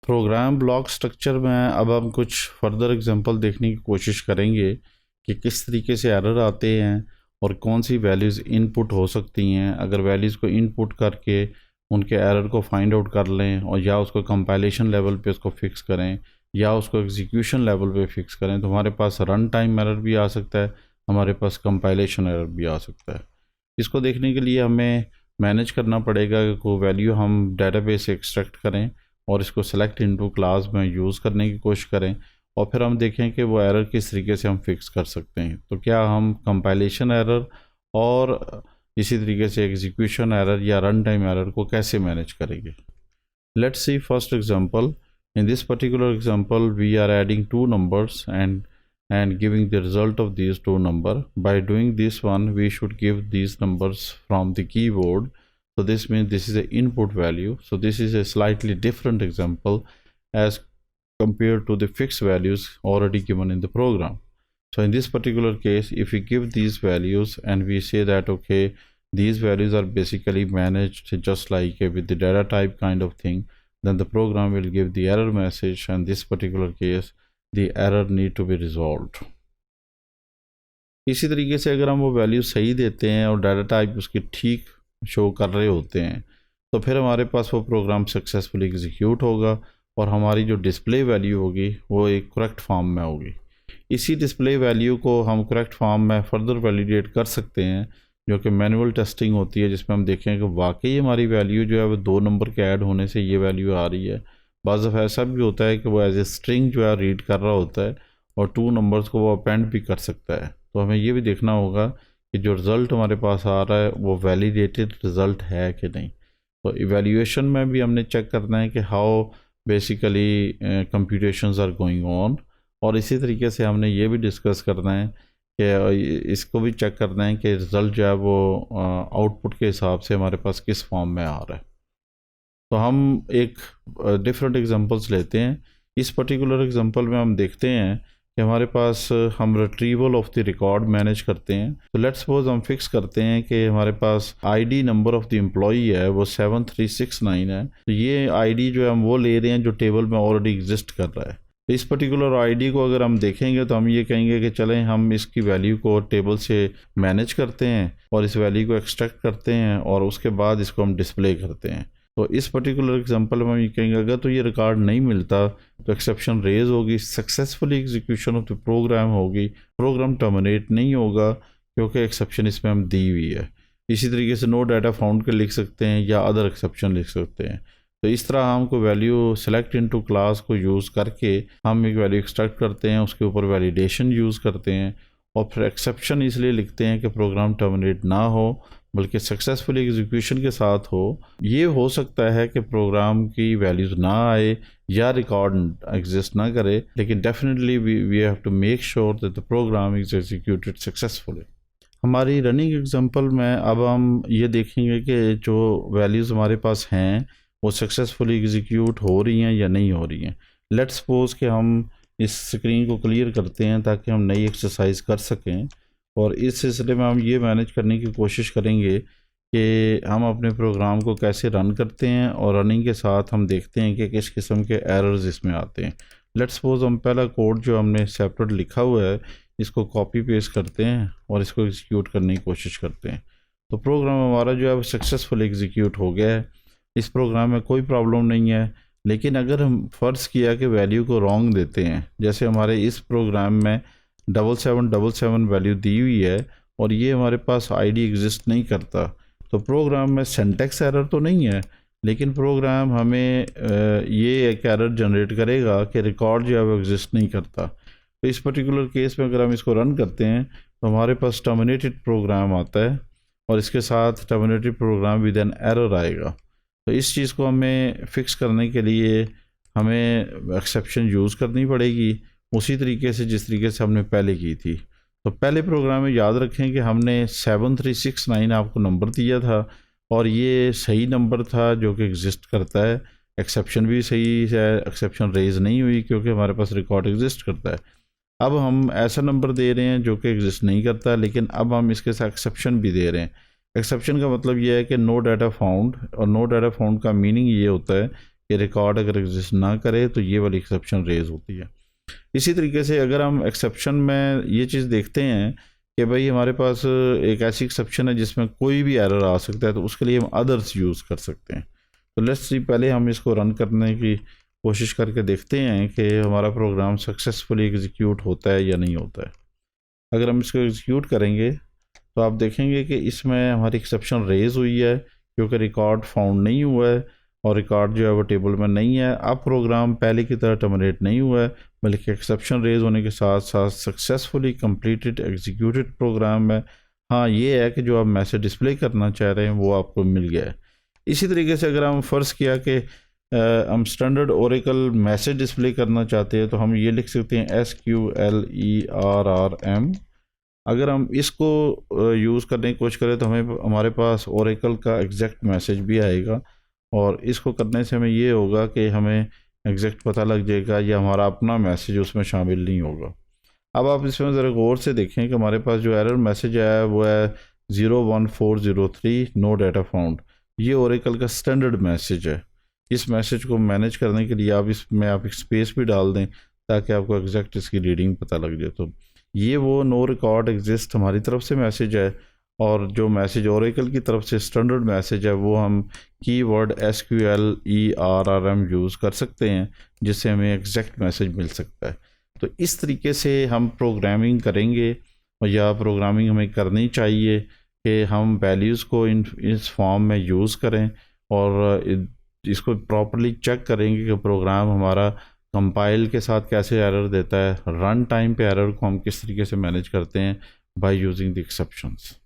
Programme block structure में अब हम कुछ फर्दर एग्जांपल देखने की कोशिश करेंगे कि किस तरीके से एरर आते हैं और कौन सी वैल्यूज़ इनपुट हो सकती हैं। अगर वैल्यूज़ को इनपुट करके उनके एरर को फाइंड आउट कर लें और या उसको कंपाइलेशन लेवल पे उसको फिक्स करें या उसको एग्जीक्यूशन लेवल पे फिक्स करें, तो हमारे पास रन टाइम एरर भी आ सकता है, हमारे पास कंपाइलेशन एरर भी आ सकता है। इसको देखने के लिए हमें मैनेज करना पड़ेगा कि कोई वैल्यू हम डेटाबेस से एक्सट्रैक्ट करें और इसको सेलेक्ट इनटू क्लास में यूज़ करने की कोशिश करें और फिर हम देखें कि वो एरर किस तरीके से हम फिक्स कर सकते हैं। तो क्या हम कंपाइलेशन एरर और इसी तरीके से एग्जीक्यूशन एरर या रन टाइम एरर को कैसे मैनेज करेंगे। Let's see first example. In this particular example, we are adding two numbers and giving the result of these two number. By doing this one, we should give these numbers from the keyboard. So this means this is an input value. So this is a slightly different example as compared to the fixed values already given in the program. So in this particular case, if we give these values and we say that okay, these values are basically managed just like with the data type kind of thing, then the program will give the error message, and this particular case the error need to be resolved. इसी तरीके से अगर हम वो value सही देते हैं और डाटा टाइप उसकी ठीक शो कर रहे होते हैं तो फिर हमारे पास वो प्रोग्राम सक्सेसफुली एग्जीक्यूट होगा और हमारी जो डिस्प्ले वैल्यू होगी वो एक करेक्ट फॉर्म में होगी। इसी डिस्प्ले वैल्यू को हम करेक्ट फॉर्म में फर्दर वैलिडेट कर सकते हैं, जो कि मैनुअल टेस्टिंग होती है, जिसमें हम देखें कि वाकई हमारी वैल्यू जो है वो 2 नंबर के ऐड होने से ये वैल्यू आ रही है। बाज़ दफ़ा ऐसा भी होता है कि वो एज ए स्ट्रिंग जो है रीड कर रहा होता है और 2 नंबर्स को वो अपेंड भी कर सकता है। तो हमें ये भी देखना होगा कि जो रिज़ल्ट हमारे पास आ रहा है वो वैलिडेटेड रिज़ल्ट है कि नहीं। तो इवेल्यूएशन में भी हमने चेक करना है कि how basically computations are going on, और इसी तरीके से हमने ये भी डिस्कस करना है कि इसको भी चेक करना है कि रिज़ल्ट जो है वो आउटपुट के हिसाब से हमारे पास किस फॉर्म में आ रहा है। तो हम एक डिफरेंट एग्जांपल्स लेते हैं। इस पर्टिकुलर एग्जांपल में हम देखते हैं कि हमारे पास हम retrieval of the record manage करते हैं। तो लेट्स सपोज हम फिक्स करते हैं कि हमारे पास ID number of the employee है वो 7369 है। तो ये आईडी जो है हम वो ले रहे हैं जो टेबल में ऑलरेडी एग्जिस्ट कर रहा है। इस पर्टिकुलर आईडी को अगर हम देखेंगे तो हम ये कहेंगे कि चलें हम इसकी वैल्यू को टेबल से मैनेज करते हैं और इस वैल्यू को एक्सट्रैक्ट करते हैं और उसके बाद इसको हम डिस्प्ले करते हैं। तो इस पर्टिकुलर एग्जांपल में हम ये कहेंगे अगर तो ये रिकॉर्ड नहीं मिलता तो एक्सेप्शन रेज होगी, successfully execution of the program होगी, प्रोग्राम टर्मिनेट नहीं होगा क्योंकि एक्सेप्शन इसमें हम दी हुई है। इसी तरीके से नो डाटा फाउंड के लिख सकते हैं या अदर एक्सेप्शन लिख सकते हैं। तो इस तरह हम कोई वैल्यू सेलेक्ट इनटू क्लास को यूज़ करके हम एक वैल्यू एक्सट्रैक्ट करते हैं, उसके ऊपर वैलिडेशन यूज़ करते हैं और फिर एक्सेप्शन इसलिए लिखते हैं कि प्रोग्राम टर्मिनेट ना हो बल्कि सक्सेसफुली एग्जीक्यूशन के साथ हो। ये हो सकता है कि प्रोग्राम की वैल्यूज़ ना आए या रिकॉर्ड एग्जिस्ट ना करे, लेकिन definitely we have to make sure that the program is executed successfully. हमारी रनिंग एग्जांपल में अब हम ये देखेंगे कि जो वैल्यूज़ हमारे पास हैं वो सक्सेसफुली एग्जीक्यूट हो रही हैं या नहीं हो रही हैं। लेट्स सपोज कि हम इस स्क्रीन को क्लियर करते हैं ताकि हम नई एक्सरसाइज कर सकें, और इस सिलसिले में हम ये मैनेज करने की कोशिश करेंगे कि हम अपने प्रोग्राम को कैसे रन करते हैं और रनिंग के साथ हम देखते हैं कि किस किस्म के एरर्स इसमें आते हैं। लेट्स सपोज हम पहला कोड जो हमने सेपरेट लिखा हुआ है इसको कॉपी पेस्ट करते हैं और इसको एग्जीक्यूट करने की कोशिश करते हैं। तो प्रोग्राम हमारा जो है वो सक्सेसफुल एग्जीक्यूट हो गया है। इस प्रोग्राम में कोई प्रॉब्लम नहीं है, लेकिन अगर हम फ़र्ज़ किया कि वैल्यू को रॉन्ग देते हैं, जैसे हमारे इस प्रोग्राम में 7777 वैल्यू दी हुई है और ये हमारे पास आईडी एग्जिस्ट नहीं करता, तो प्रोग्राम में सिंटैक्स एरर तो नहीं है, लेकिन प्रोग्राम हमें ये एक एरर जनरेट करेगा कि रिकॉर्ड जो है वो एग्जिस्ट नहीं करता। तो इस पर्टिकुलर केस में अगर हम इसको रन करते हैं तो हमारे पास टर्मिनेटेड प्रोग्राम आता है और इसके साथ terminated program with an error आएगा। तो इस चीज़ को हमें फ़िक्स करने के लिए हमें एक्सेप्शन यूज़ करनी पड़ेगी उसी तरीके से जिस तरीके से हमने पहले की थी। तो पहले प्रोग्राम में याद रखें कि हमने 7369 आपको नंबर दिया था और ये सही नंबर था जो कि एग्जिस्ट करता है। एक्सेप्शन भी सही है, एक्सेप्शन रेज नहीं हुई क्योंकि हमारे पास रिकॉर्ड एग्जिस्ट करता है। अब हम ऐसा नंबर दे रहे हैं जो कि एग्जिस्ट नहीं करता, लेकिन अब हम इसके साथ एक्सेप्शन भी दे रहे हैं। एक्सेप्शन का मतलब ये है कि नो डाटा फाउंड, और नो डाटा फाउंड का मीनिंग ये होता है कि रिकॉर्ड अगर एग्जिस्ट ना करे तो ये वाली एक्सेप्शन रेज होती है। इसी तरीके से अगर हम एक्सेप्शन में ये चीज़ देखते हैं कि भाई हमारे पास एक ऐसी एक्सेप्शन है जिसमें कोई भी एरर आ सकता है, तो उसके लिए हम अदर्स यूज़ कर सकते हैं। तो लेट्स सी, पहले हम इसको रन करने की कोशिश करके देखते हैं कि हमारा प्रोग्राम सक्सेसफुली एग्जीक्यूट होता है या नहीं होता है। अगर हम इसको एग्जीक्यूट करेंगे तो आप देखेंगे कि इसमें हमारी एक्सेप्शन रेज हुई है क्योंकि रिकॉर्ड फाउंड नहीं हुआ है और रिकॉर्ड जो है वो टेबल में नहीं है। अब प्रोग्राम पहले की तरह टर्मिनेट नहीं हुआ है, बल्कि एक्सेप्शन रेज होने के साथ साथ सक्सेसफुली कंप्लीटेड एग्जीक्यूटेड प्रोग्राम है। हाँ, ये है कि जो आप मैसेज डिस्प्ले करना चाह रहे हैं वो आपको मिल गया है। इसी तरीके से अगर हम फ़र्ज़ किया कि हम स्टैंडर्ड ओरेकल मैसेज डिस्प्ले करना चाहते हैं तो हम ये लिख सकते हैं SQLERRM। अगर हम इसको यूज़ करने की कोशिश करें तो हमारे पास ओरेकल का एग्जैक्ट मैसेज भी आएगा, और इसको करने से हमें ये होगा कि हमें एग्जैक्ट पता लग जाएगा या हमारा अपना मैसेज उसमें शामिल नहीं होगा। अब आप इसमें ज़रा गौर से देखें कि हमारे पास जो एरर मैसेज आया है वो है 01403 नो डाटा फाउंड। ये ओरेकल का स्टैंडर्ड मैसेज है। इस मैसेज को मैनेज करने के लिए आप इसमें आप एक स्पेस भी डाल दें ताकि आपको एग्जैक्ट इसकी रीडिंग पता लग जाए। तो ये वो नो रिकॉर्ड एग्जिस्ट हमारी तरफ से मैसेज है, और जो मैसेज ओरेकल की तरफ से स्टैंडर्ड मैसेज है वो हम कीवर्ड SQLERRM यूज़ कर सकते हैं, जिससे हमें एग्जैक्ट मैसेज मिल सकता है। तो इस तरीके से हम प्रोग्रामिंग करेंगे, या प्रोग्रामिंग हमें करनी चाहिए कि हम वैल्यूज़ को इस फॉर्म में यूज़ करें और इसको प्रॉपर्ली चेक करेंगे कि प्रोग्राम हमारा कंपाइल के साथ कैसे एरर देता है, रन टाइम पे एरर को हम किस तरीके से मैनेज करते हैं बाय यूजिंग द एक्सेप्शंस।